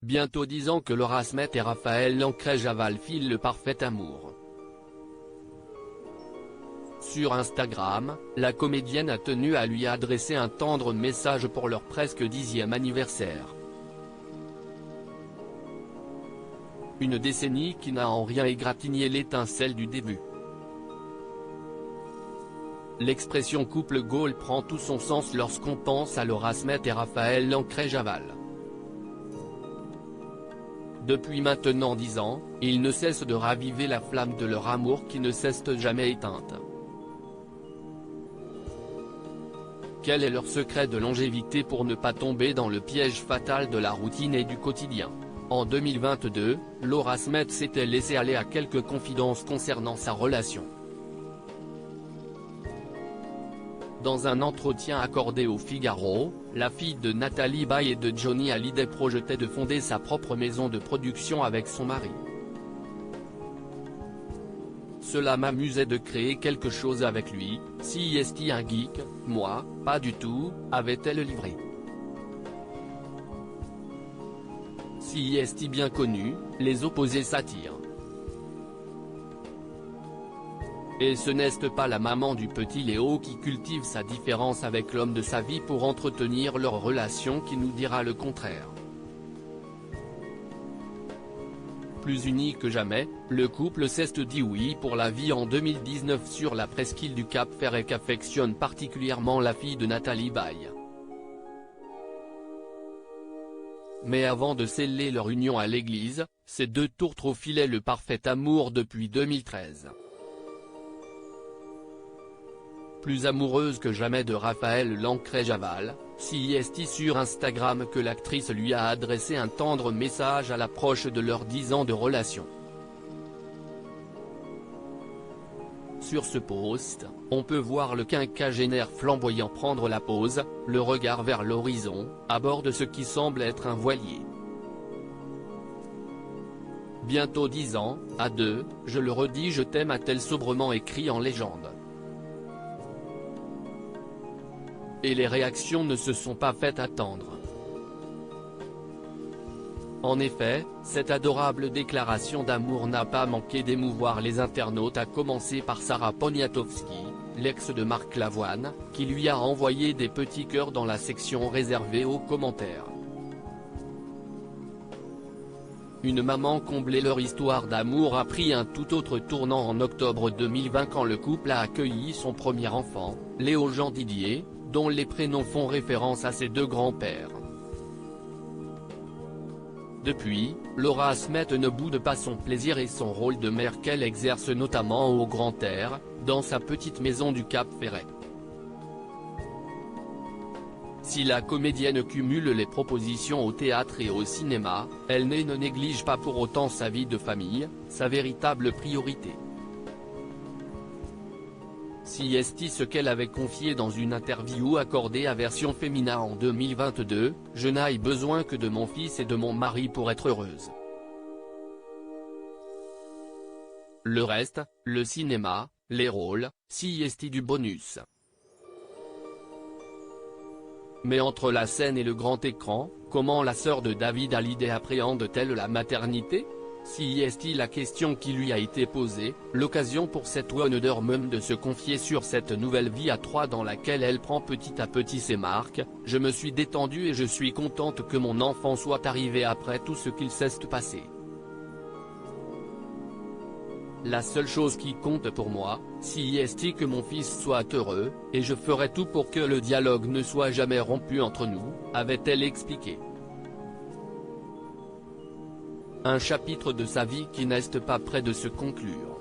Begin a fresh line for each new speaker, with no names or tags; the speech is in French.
Bientôt 10 ans que Laura Smet et Raphaël Lancret-Javal filent le parfait amour. Sur Instagram, la comédienne a tenu à lui adresser un tendre message pour leur presque 10e anniversaire. Une décennie qui n'a en rien égratigné l'étincelle du début. L'expression couple goal prend tout son sens lorsqu'on pense à Laura Smet et Raphaël Lancret-Javal. Depuis maintenant 10 ans, ils ne cessent de raviver la flamme de leur amour qui ne cesse jamais éteinte. Quel est leur secret de longévité pour ne pas tomber dans le piège fatal de la routine et du quotidien? En 2022, Laura Smet s'était laissée aller à quelques confidences concernant sa relation. Dans un entretien accordé au Figaro, la fille de Nathalie Baye et de Johnny Hallyday projetait de fonder sa propre maison de production avec son mari. Cela m'amusait de créer quelque chose avec lui, si est-il un geek, moi, pas du tout, avait-elle livré. Si est-il bien connu, les opposés s'attirent. Et ce n'est pas la maman du petit Léo qui cultive sa différence avec l'homme de sa vie pour entretenir leur relation qui nous dira le contraire. Plus unis que jamais, le couple s'est dit oui pour la vie en 2019 sur la presqu'île du Cap Ferret qu'affectionne particulièrement la fille de Nathalie Baye. Mais avant de sceller leur union à l'église, ces deux tourtereaux filaient le parfait amour depuis 2013. Plus amoureuse que jamais de Raphaël Lancret-Javal, si est sur Instagram que l'actrice lui a adressé un tendre message à l'approche de leurs 10 ans de relation. Sur ce post, on peut voir le quinquagénaire flamboyant prendre la pose, le regard vers l'horizon, à bord de ce qui semble être un voilier. Bientôt 10 ans, à deux, je le redis je t'aime a-t-elle sobrement écrit en légende. Et les réactions ne se sont pas faites attendre. En effet, cette adorable déclaration d'amour n'a pas manqué d'émouvoir les internautes à commencer par Sarah Poniatowski, l'ex de Marc Lavoine, qui lui a envoyé des petits cœurs dans la section réservée aux commentaires. Une maman comblée. Leur histoire d'amour a pris un tout autre tournant en octobre 2020 quand le couple a accueilli son premier enfant, Léo Jean Didier, dont les prénoms font référence à ses deux grands-pères. Depuis, Laura Smet ne boude pas son plaisir et son rôle de mère qu'elle exerce notamment au grand air, dans sa petite maison du Cap Ferret. Si la comédienne cumule les propositions au théâtre et au cinéma, elle ne néglige pas pour autant sa vie de famille, sa véritable priorité. Si est ce qu'elle avait confié dans une interview accordée à Version Féminin en 2022, « Je n'ai besoin que de mon fils et de mon mari pour être heureuse. Le reste, le cinéma, les rôles, si est du bonus. » Mais entre la scène et le grand écran, comment la sœur de David Hallyday appréhende-t-elle la maternité? Si est la question qui lui a été posée, l'occasion pour cette Wonder Mum de se confier sur cette nouvelle vie à trois dans laquelle elle prend petit à petit ses marques. Je me suis détendue et je suis contente que mon enfant soit arrivé après tout ce qu'il s'est passé. La seule chose qui compte pour moi, si est que mon fils soit heureux, et je ferai tout pour que le dialogue ne soit jamais rompu entre nous, avait-elle expliqué. Un chapitre de sa vie qui n'est pas près de se conclure.